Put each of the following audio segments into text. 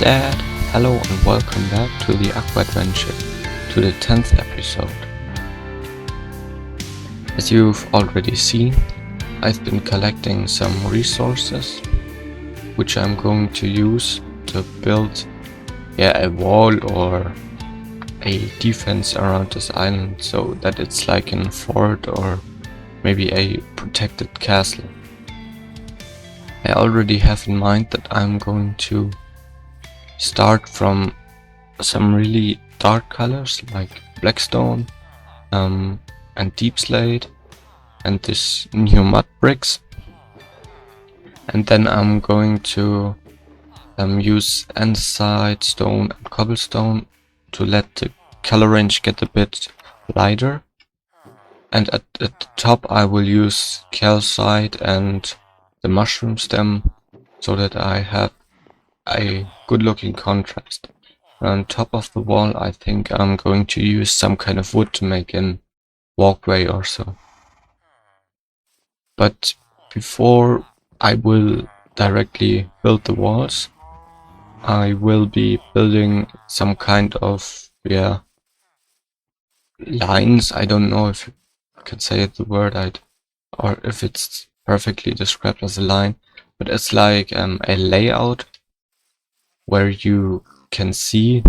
Dad, hello and welcome back to the Aqua Adventure, to the 10th episode. As you've already seen, I've been collecting some resources, which I'm going to use to build a wall or a defense around this island, so that it's like a fort or maybe a protected castle. I already have in mind that I'm going to start from some really dark colors like blackstone and deep slate and this new mud bricks, and then I'm going to use andesite, stone and cobblestone to let the color range get a bit lighter, and at the top I will use calcite and the mushroom stem so that I have a good looking contrast. On top of the wall I think I'm going to use some kind of wood to make a walkway or so. But before I will directly build the walls, I will be building some kind of lines. I don't know if I can say the word or if it's perfectly described as a line, but it's like a layout where you can see,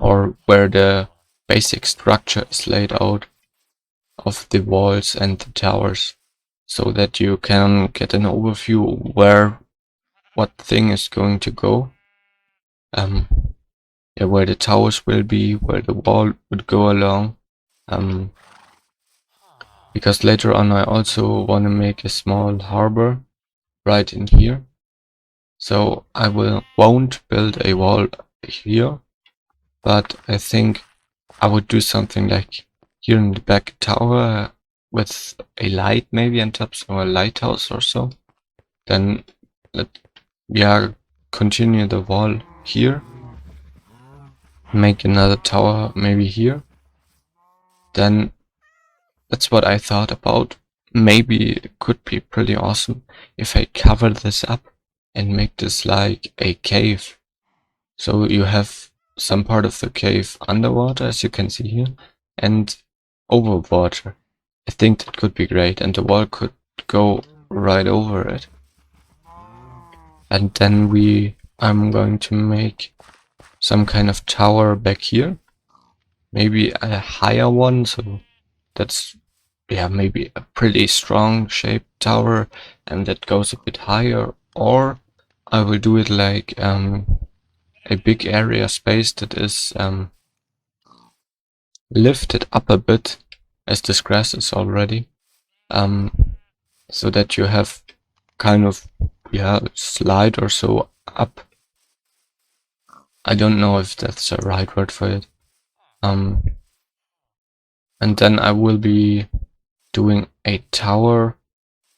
or where the basic structure is laid out of the walls and the towers, so that you can get an overview where what thing is going to go, where the towers will be, where the wall would go along, because later on I also want to make a small harbor right in here. So I won't build a wall here, but I think I would do something like here in the back tower with a light maybe on top, so a lighthouse or so. Then continue the wall here, make another tower maybe here. Then that's what I thought about. Maybe it could be pretty awesome if I cover this up and make this like a cave. So you have some part of the cave underwater, as you can see here, and over water. I think that could be great, and the wall could go right over it. And then I'm going to make some kind of tower back here, maybe a higher one, so that's maybe a pretty strong shaped tower, and that goes a bit higher. Or I will do it like a big area space that is lifted up a bit, as this grass is already, so that you have kind of slide or so up. I don't know if that's the right word for it. And then I will be doing a tower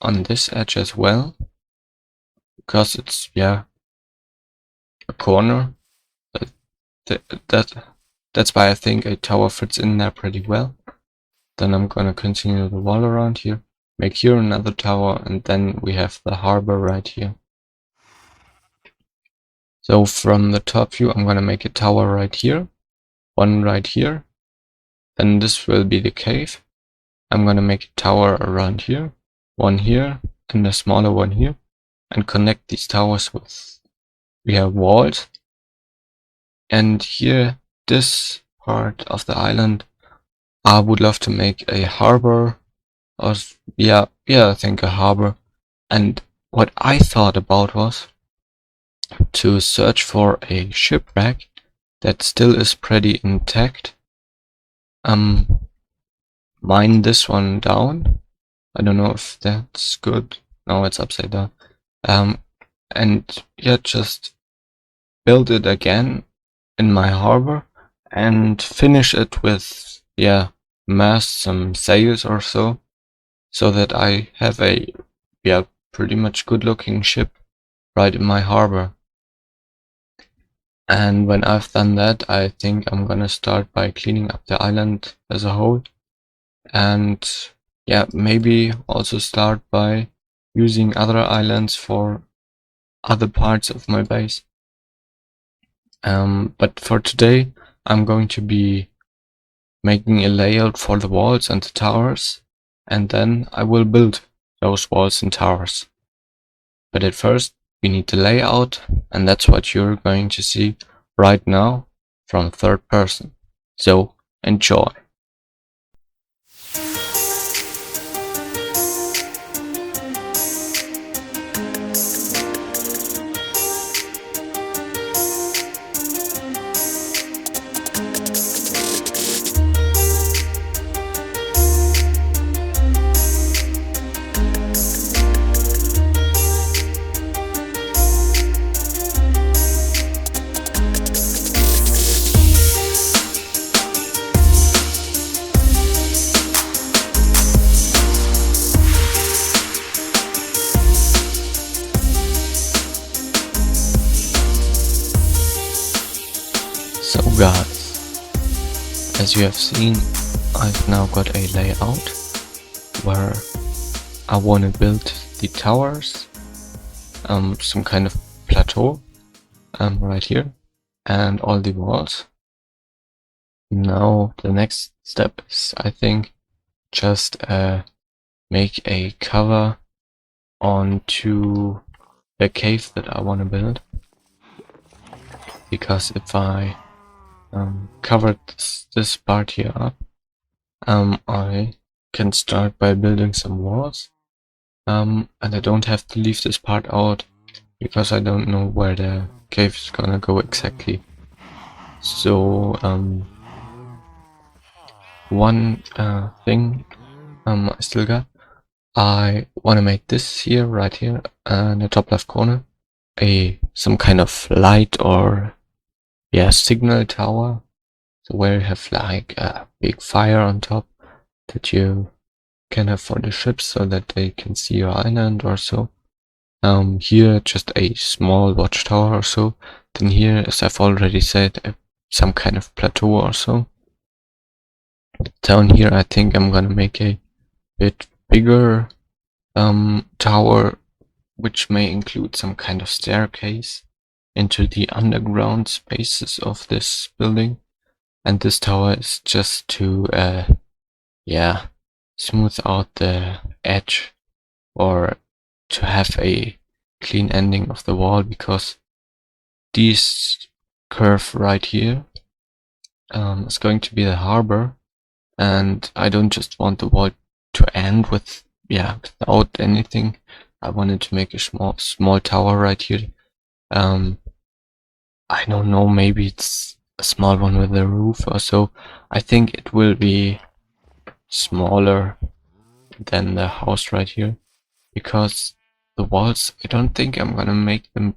on this edge as well, because it's a corner. That's why I think a tower fits in there pretty well. Then I'm gonna continue the wall around here, make here another tower, and then we have the harbor right here. So from the top view I'm gonna make a tower right here, one right here, then this will be the cave. I'm gonna make a tower around here, one here, and a smaller one here, and connect these towers with walls. And here, this part of the island, I would love to make a harbor, or I think a harbor. And what I thought about was to search for a shipwreck that still is pretty intact. Mine this one down. I don't know if that's good. No, it's upside down. And just build it again in my harbor and finish it with mast, some sails or so that I have a pretty much good looking ship right in my harbor. And when I've done that, I think I'm gonna start by cleaning up the island as a whole, and maybe also start by using other islands for other parts of my base. But for today, I'm going to be making a layout for the walls and the towers, and then I will build those walls and towers. But at first, we need the layout, and that's what you're going to see right now from third person. So enjoy. So guys, as you have seen, I've now got a layout where I want to build the towers, some kind of plateau, right here, and all the walls. Now the next step is, I think, just make a cover onto the cave that I want to build, because if I cover this part here up, I can start by building some walls, and I don't have to leave this part out because I don't know where the cave is gonna go exactly. So one thing I still got, I want to make this here, right here, in the top left corner, some kind of light or signal tower, so where you have like a big fire on top that you can have for the ships so that they can see your island or so. Here just a small watchtower or so. Then here, as I've already said, some kind of plateau or so. Down here I think I'm gonna make a bit bigger tower, which may include some kind of staircase into the underground spaces of this building. And this tower is just to smooth out the edge, or to have a clean ending of the wall, because this curve right here is going to be the harbor, and I don't just want the wall to end with without anything. I wanted to make a small tower right here. I don't know, maybe it's a small one with a roof or so. I think it will be smaller than the house right here, because the walls, I don't think I'm gonna make them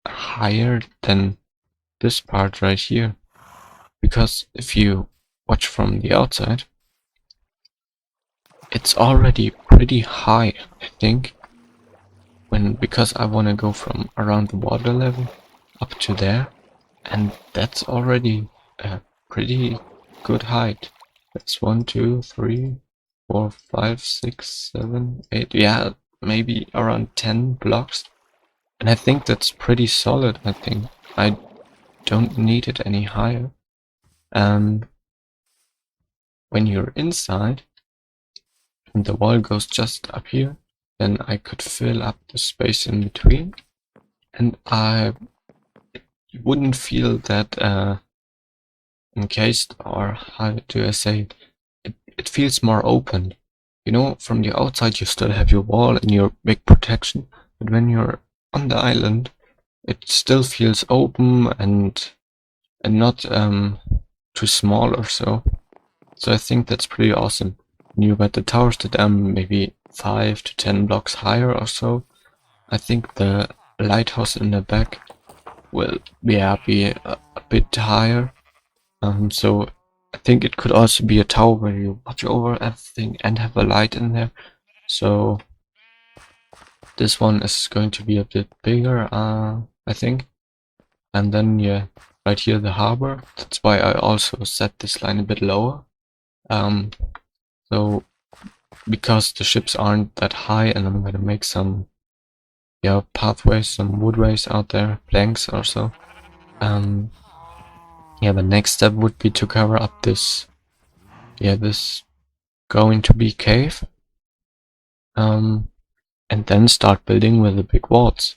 higher than this part right here, because if you watch from the outside, it's already pretty high, I think, because I want to go from around the water level up to there, and that's already a pretty good height. That's 1, 2, 3, 4, 5, 6, 7, 8, maybe around 10 blocks. And I think that's pretty solid. I think I don't need it any higher. When you're inside and the wall goes just up here, then I could fill up the space in between, and I wouldn't feel that encased, or how do I say it? It feels more open. You know, from the outside you still have your wall and your big protection, but when you're on the island, it still feels open and not too small or so. So I think that's pretty awesome. When you got the towers that maybe 5 to 10 blocks higher or so, I think the lighthouse in the back will be a bit higher. So I think it could also be a tower where you watch over everything and have a light in there. So this one is going to be a bit bigger, I think. And then right here the harbor. That's why I also set this line a bit lower. So because the ships aren't that high, and I'm gonna make some pathways, some woodways out there, planks or so. Yeah, the next step would be to cover up this, this going to be cave, and then start building with the big walls.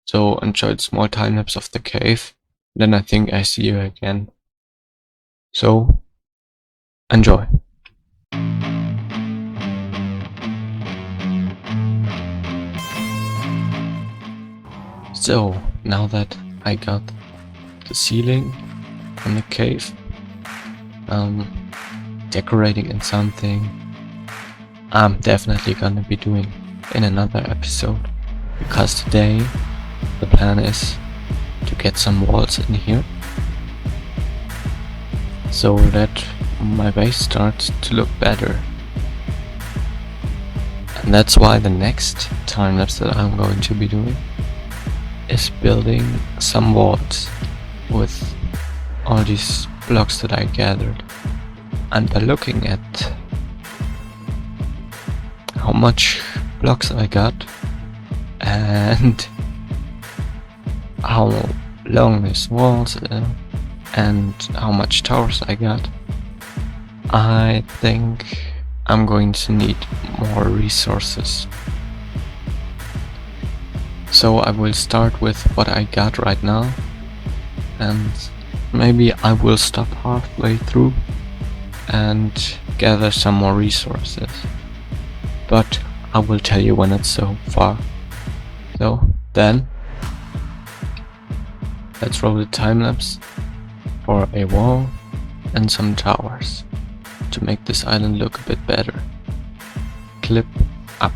So enjoy the small time lapse of the cave, then I think I see you again. So enjoy. So now that I got the ceiling and the cave decorating in something I'm definitely gonna be doing in another episode, because today the plan is to get some walls in here so that my base starts to look better. And that's why the next time lapse that I'm going to be doing is building some walls with all these blocks that I gathered. And by looking at how much blocks I got and how long this walls and how much towers I got, I think I'm going to need more resources. So I will start with what I got right now, and maybe I will stop halfway through and gather some more resources, but I will tell you when it's so far. So then let's roll the time lapse for a wall and some towers to make this island look a bit better. Clip up.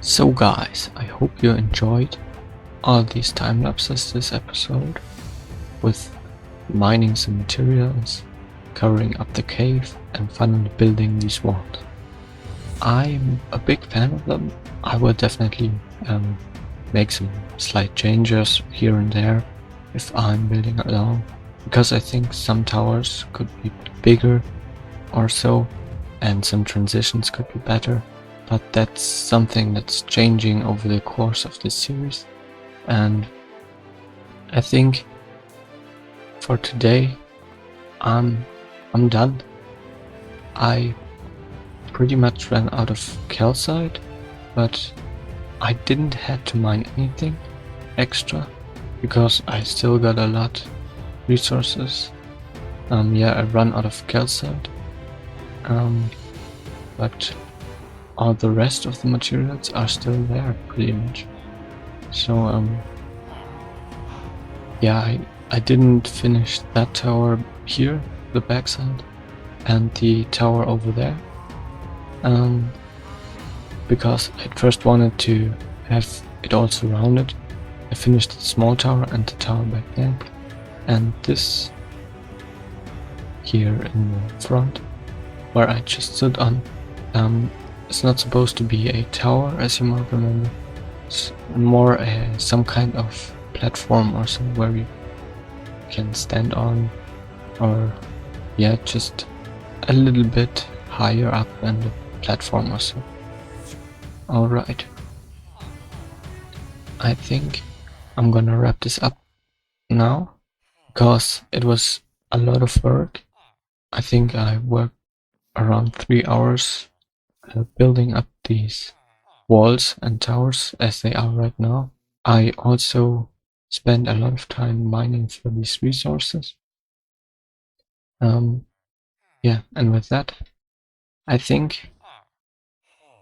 So guys, I hope you enjoyed all these time lapses this episode with mining some materials, covering up the cave and finally building these walls. I'm a big fan of them. I will definitely make some slight changes here and there if I'm building alone, because I think some towers could be bigger or so and some transitions could be better, but that's something that's changing over the course of this series. And I think for today I'm done. I pretty much ran out of calcite, but I didn't have to mine anything extra because I still got a lot resources. Yeah, I ran out of calcite, but all the rest of the materials are still there pretty much. So yeah, I didn't finish that tower here, the backside, and the tower over there, because I first wanted to have it all surrounded. I finished the small tower and the tower back there, and this here in the front, where I just stood on, it's not supposed to be a tower, as you might remember. It's more some kind of platform or something where you can stand on, or yeah, just a little bit higher up than the platform or so. Alright, I think I'm gonna wrap this up now, because it was a lot of work. I think I worked around 3 hours building up these walls and towers as they are right now. I also spent a lot of time mining for these resources. Yeah, and with that, I think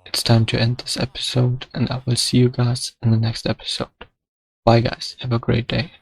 it's time to end this episode, and I will see you guys in the next episode. Bye guys, have a great day.